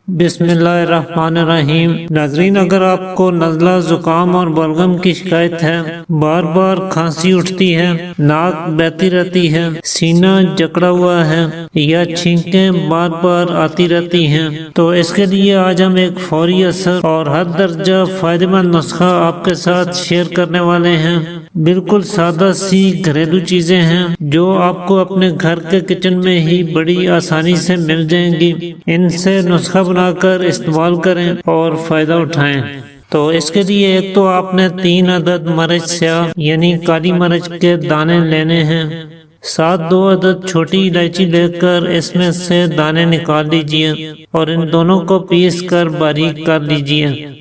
بسم اللہ الرحمن الرحیم۔ ناظرین، اگر آپ کو نزلہ، زکام اور بلغم کی شکایت ہے، بار بار کھانسی اٹھتی ہے، ناک بہتی رہتی ہے، سینہ جکڑا ہوا ہے یا چھینکیں بار بار آتی رہتی ہیں، تو اس کے لیے آج ہم ایک فوری اثر اور ہر درجہ فائدہ مند نسخہ آپ کے ساتھ شیئر کرنے والے ہیں۔ بالکل سادہ سی گھریلو چیزیں ہیں جو آپ کو اپنے گھر کے کچن میں ہی بڑی آسانی سے مل جائیں گی۔ ان سے نسخہ بنا کر استعمال کریں اور فائدہ اٹھائیں۔ تو اس کے لیے ایک تو آپ نے 3 عدد مرچ سیاہ یعنی کالی مرچ کے دانے لینے ہیں، ساتھ 2 عدد چھوٹی الائچی لے کر اس میں سے دانے نکال لیجئے اور ان دونوں کو پیس کر باریک کر لیجئے۔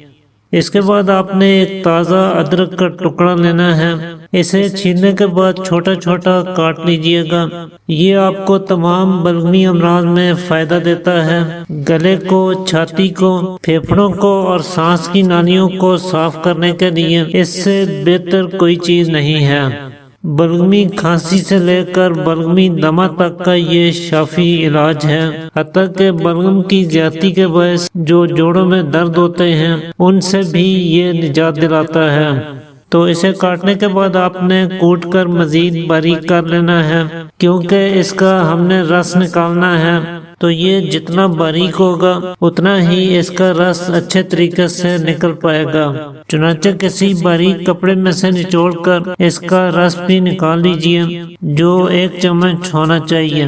اس کے بعد آپ نے ایک تازہ ادرک کا ٹکڑا لینا ہے، اسے چھیلنے کے بعد چھوٹا چھوٹا کاٹ لیجئے گا۔ یہ آپ کو تمام بلغمی امراض میں فائدہ دیتا ہے۔ گلے کو، چھاتی کو، پھیپھڑوں کو اور سانس کی نالیوں کو صاف کرنے کے لیے اس سے بہتر کوئی چیز نہیں ہے۔ بلغمی کھانسی سے لے کر بلغمی دمہ تک کا یہ شافی علاج ہے، حتیٰ کہ بلغم کی زیادتی کے باعث جو جوڑوں میں درد ہوتے ہیں ان سے بھی یہ نجات دلاتا ہے۔ تو اسے کاٹنے کے بعد آپ نے کوٹ کر مزید باریک کر لینا ہے، کیونکہ اس کا ہم نے رس نکالنا ہے، تو یہ جتنا باریک ہوگا اتنا ہی اس کا رس اچھے طریقے سے نکل پائے گا۔ چنانچہ کسی باریک کپڑے میں سے نچوڑ کر اس کا رس بھی نکال لیجئے، جو 1 چمچ ہونا چاہیے۔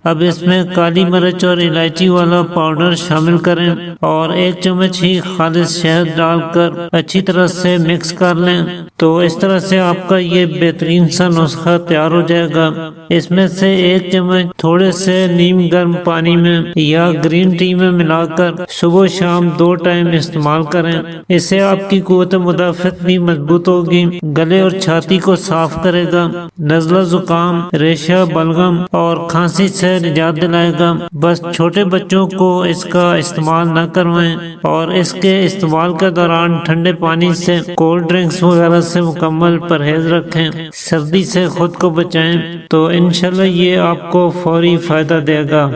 اب اس میں کالی مرچ اور الائچی والا پاؤڈر شامل کریں اور 1 چمچ ہی خالص شہد ڈال کر اچھی طرح سے مکس کر لیں۔ تو اس طرح سے آپ کا یہ بہترین سا نسخہ تیار ہو جائے گا۔ اس میں سے 1 چمچ تھوڑے سے نیم گرم پانی میں یا گرین ٹی میں ملا کر صبح و شام 2 ٹائم استعمال کریں۔ اس سے آپ کی قوت مدافعت بھی مضبوط ہوگی، گلے اور چھاتی کو صاف کرے گا، نزلہ، زکام، ریشہ، بلغم اور کھانسی سے نجات دلائے گا۔ بس چھوٹے بچوں کو اس کا استعمال نہ کروائیں اور اس کے استعمال کے دوران ٹھنڈے پانی سے، کولڈ ڈرنکس وغیرہ سے مکمل پرہیز رکھیں، سردی سے خود کو بچائیں، تو انشاءاللہ یہ آپ کو فوری فائدہ دے گا۔